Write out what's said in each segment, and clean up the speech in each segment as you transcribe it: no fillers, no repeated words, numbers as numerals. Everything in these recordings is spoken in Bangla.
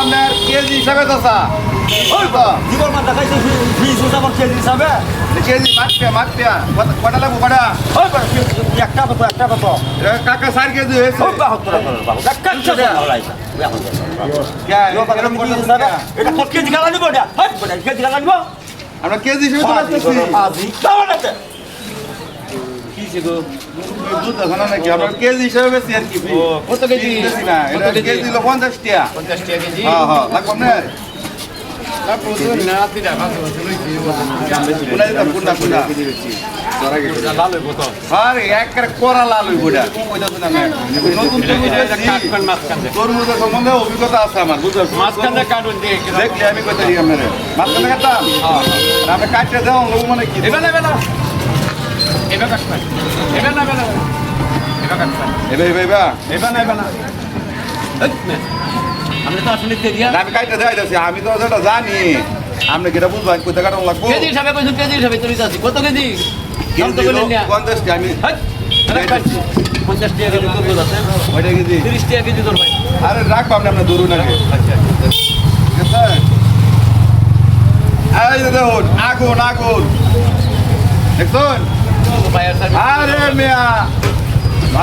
আপনার কেজি হিসাবে চাষা জীবন মান দেখাইছে কেজি হিসাবে কেজি মাঠপিয়া কটা লাগবো কটা একটা কত কাকা 4 কেজি হয়েছে এটা কত কেজি খেলা নিব কেজি খেলা নিব আমরা কেজি হিসেবে তো আসতেছি দুধ দেখো না নাকি আমরা কেজি হিসেবে বেশি আর কি কত কেজি বেশি না এটা কেজি হলো 50 টাকা 50 টাকা কেজি হ্যাঁ হ্যাঁ লাগবে না আরে একবারে করা লাল হইব এটা নতুন তরমুজের সম্বন্ধে অভিজ্ঞতা আছে আমার বুঝতে মাঝখানে কাটুন দিয়ে দেখলে আমি কোথায় দিই আপনার মাঝখানে কাটতাম আমি কাটতে দেওয়া লোক মানে কি এবার এবার এবার কাটবেন এবার না এবার এবার কাটবেন এবার এবার না এবার না আমরা তো আসলে তেরিয়া আমি কাটতে দেওয়া যাচ্ছি আমি তো যেটা জানি আপনি কেটা বুঝবেন কোথায় কাটানো লাগবো কেজি হিসাবে কইছো কেজি হিসাবে তুই যাচ্ছি কত কেজি কেজি হলো 50 টাকা আমি 50 টাকা কেজি তোর আছে ওইটা কেজি 30 টাকা কেজি তোর ভাই আরে রাখবো আপনি আপনার দূর নাকি আচ্ছা ঠিক আছে এই যে দেখুন আগুন আগুন দেখুন ভাইয়ার স্যার আরে মিয়া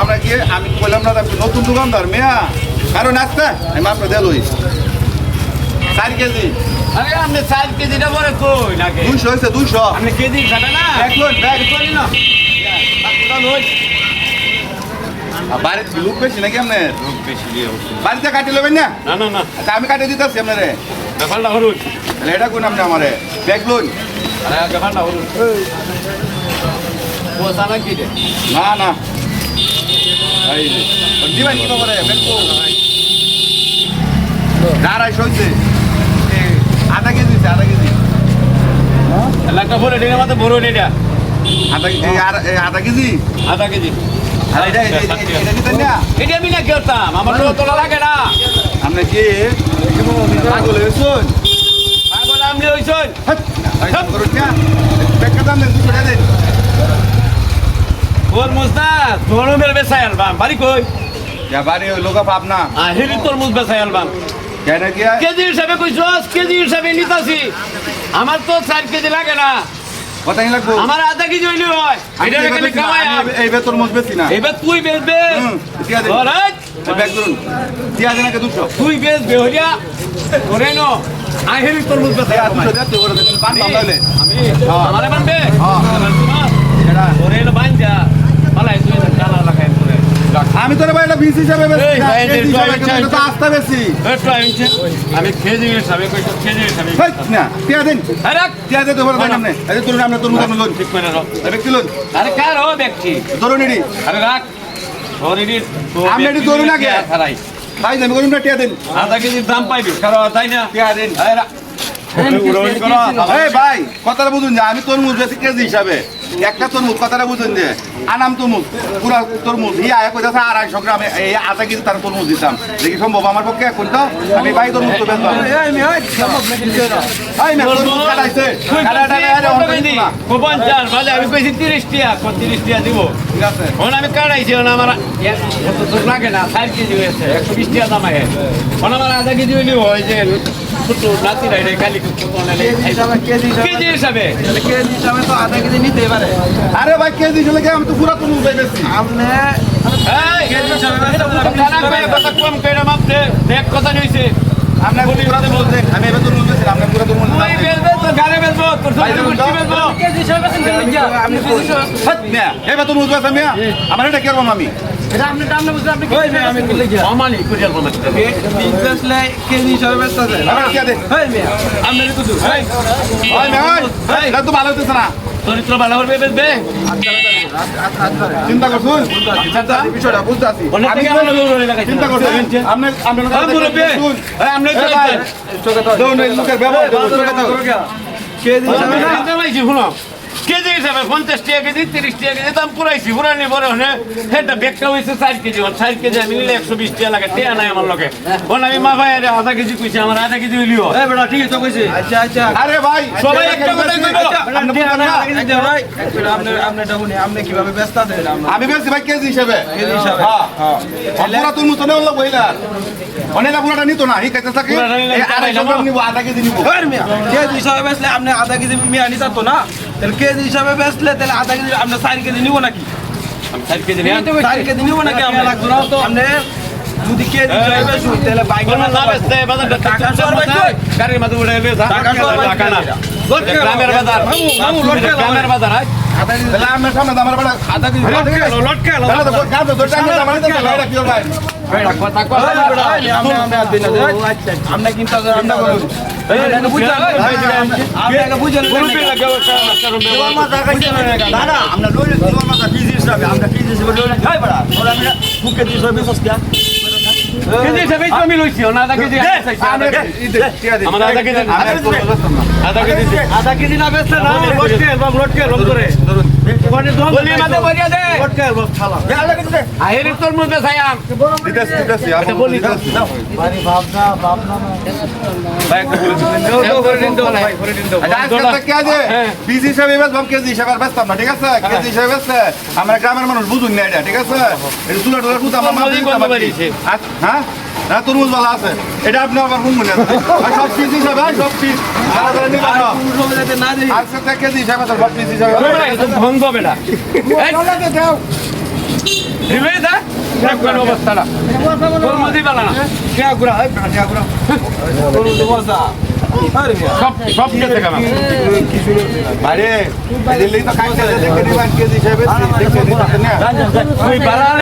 আমরা কি আমি বললাম না আপনি নতুন দোকানদার মিয়া কারণ আসতে আমি মাত্র দেলই 4 কেজি আরে আপনি 4 কেজিটা বলে কই নাকি 200 হয়েছে 200 আপনি কেজি হিসাবে না ব্যাগ করি না বাড়ির লোক বেশি নাকি আপনার বেশি দিয়ে বাড়িতে কাটি নেবেন না না না না আচ্ছা আমি কাটিয়ে দিতেছি আপনারে ব্যাপারটা হরুন তাহলে এটা কোন আপনি আমারে ব্যাগ লোন আরে ব্যাপারটা হরুন পোসা না কি রে না না এই যে দিবেন কি করে ব্যাগ তো গাড়াই সইছে আধা কেজি আধা কেজি এলাকা বলে এটা আমাদের বড় এটা আধা কেজি আধা কেজি আর এটা নিতেন না এটা আমি না করতাম আমার তো তোলা লাগে না আপনি কি পাগল হয়েছেন পাগল আপনি হইছেন করুন না ব্যাগটা দাম দেন 200 টাকা দেন তোর মুস্তা তোর মেরে বেসাই আলবাম বাড়ি কই বাড়ি ওই লোক পাবনা হেরি তোর মুস বেসাই আলবাম কেন কি কেজি হিসাবে কইছস কেজি হিসাবে নিতাছি আমার তো 4 কেজি লাগে না কত লাগবো আমার আধা কেজি হইলে হয় এটা খালি কামাই এই বেতন মজ বেশি না এবার তুই বেচবে ঠিক আছে অলরাইট ব্যাগ ধরুন ঠিক আছে নাকি 200 তুই বেচবে হইয়া ওরে নো আই হেরি তোর মুস বেসাই আলবাম 200 দেখতে করে দেখুন পান দাম তাহলে আমি আমারে মানবে এটা ওরে নো বাঞ্জা পালাই তুই জানা লাগাই করে আমি তোর ভাই এটা বিস হিসাবে বেশি এই ভাই, এই ভাই, এটা তো আস্তা বেশি আমি কেজি হিসাবে কইছো কেজি হিসাবে হেই না টিয়া দেন আরে টিয়া দে তোর ভাই নামনে এই তোর নামনে তোর মুখ লোন ঠিক করে রাখ এই ব্যক্তি লোন আরে কার ও ব্যক্তি ধরুন এডি আরে রাখ ওরিডি আমি এডি ধরুন না কে হারাই ভাই আমি করুন না টিয়া দেন আধা কেজির দাম পাইবি কারণ তাই না টিয়া দেন আরে রাখ এই ভাই কথাটা বুঝুন যে আমি তরমুজ বেশি কেজি হিসাবে একটা তরমুজ কথাটা বুঝুন যে আনাম তরমুজ পুরা তরমুজ ই আয়া কইতাছে 250 গ্রাম এই আধা কেজি তার তরমুজ দিতাম দেখি সম্ভব আমার পক্ষে এখন তো আমি ভাই তরমুজ তো বেচলাম এই না তরমুজ কাটাইছে কাটাটা আরে অন্য কিছু না কোপন চাল বাজে আমি কইছি 30 টাকা 30 টাকা দিব ঠিক আছে ওন আমি কাটাইছি ওন আমার এত তো লাগে না 4 কেজি হয়েছে 120 টাকা দাম আছে ওন আমার আধা কেজি হইলি হয় যে ছোট নাতি রাইডে খালি কেজি হিসাবে তো আধা কেজি নিতে পারে আরে ভাই কেজি হিসেবে আমি তো পুরা তরমুজ বেচছি আপনি এই কথা কম কইরা মাপ দে দেখ কথা হইছে আপনি পুরা তরমুজ দেন আমি এবার তরমুজ বেচছি আপনি পুরা তরমুজ তুই বেচবে তোর গাড়ি বেচবো তোর সব গুষ্টি বেচবো কেজি হিসাবে আপনি এবার তরমুজ বেচছি আমি আমার এটা কেরকম আমি এটা আপনি দাম না বুঝলে আপনি আমি কি লিখি অমানি কুরিয়ার কমাতে বেচলে কেজি হিসাবে বেচতে আমার টিয়া দেন হয় মিয়া আমরা তো তুই ওই ভাই এটা তো ভালো হইতেছে না চরিত্র ভালো হবে বেচবে চিন্তা করছুন বিষয়টা বুঝতে আছি অনেক টাকা ভালো করে লাগাইছে চিন্তা করছেন আপনি মুরব্বী আমরা লোকের ব্যবহার কেজি হিসাবে দামাইছি শুনো কেজি হিসাবে 50 টাকা কেজি 30 টাকা কেজি দাম পুরাইছি পুরানি পরে হলে সেটা ব্যাগটা হয়েছে 4 কেজি 4 কেজি আমি নিলে 120 টাকা লাগে টেয়া নাই আমার লগে বল আমি মাফাই আধা কেজি কইছি আমার আধা কেজি হইলিও এই বেটা ঠিক আছে কইছি আচ্ছা আচ্ছা আরে ভাই সবাই একটা কথা কইবো আপনি বুঝেন না? ভাই আপনি ডাবুনি আপনি কিভাবে ব্যস্ত আছেন আমি বলছি ভাই কেজি হিসাবে কেজি হিসাবে? হ্যাঁ পুরা তুলমু তো নেওয়া বইলা অনেকটা পুরাটা নিত না এই কাছে থাকে পুরাটা নিলে এই আড়াই নিতে গ্রাম নিব আধা কেজি নিব ওই মিয়া কেজি হিসাবে বেচলে আপনি আধা কেজি মিয়া নিতা তো না তাহলে কেজি হিসাবে বেচলে তাহলে আধা কেজি আপনি 4 কেজি নিব নাকি আমি 4 কেজি নিয়ে 4 কেজি নিব নাকি আপনি লাগবে না তো আপনি যদি কেজি হিসাবে বেচুন তাহলে বাইকের বল না বেচতে বাজারটা টাকা সর ভাই তুই। গাড়ির মাঝে উঠে এলে টাকা সর ভাই টাকা না তুই। গ্রামের বাজার মামু, লটকে দাও। গ্রামের বাজার আজ তাহলে আমার সামনে আমার বড় আধা কেজি লটকে তাহলে তো কাজ তো টাকা দাম নিতে ভাই কি ভাই কথা আমরা কিন্তু বুঝলেন দাদা আমরা লইলে তোমার মাথা কেজি হিসাবে আমরা কেজি হিসাবে লইলে খাই বড়া ওরা আমরা বুকে দিয়ে সব বিশ্বস কিয়া কেজি হিসাবে আমি লইছি না আধা কেজি আমার আধা কেজি আধা কেজি আধা কেজি না বেচলে না লটকে রং করে বলি মাঝে বলিয়া দে লটকে খালা আহের তোর মধ্যে ছায়াম দিতেছি আমি বলি ভাই একটা করে দিন দাও আজকে কে আছে পিস হিসাবে বেশ বাম কেজি হিসাবে আর বেচতাম না ঠিক আছে কেজি হিসাবে বেচতে আমরা গ্রামের মানুষ বুঝুন না এটা ঠিক আছে এটা তুলা টুলা কুতা আমার মাঝে হ্যাঁ না তরমুজ বালা আছে এটা আপনি আবার কোন মনে আছে আর সব পিস হিসাবে সব পিস আলাদা নিবা না না দিই আজকে কেজি হিসাবে সব পিস হিসাবে ভঙ্গ বেটা রিবে দা দেখ কোন অবস্থাটা তোর মধ্যে বালা না সব সব কেটে গেলাম বাইরে এই দিল্লি তো কাটতে দেখে দিবেন কেজি হিসাবে দেখে দিবেন না তুই বালা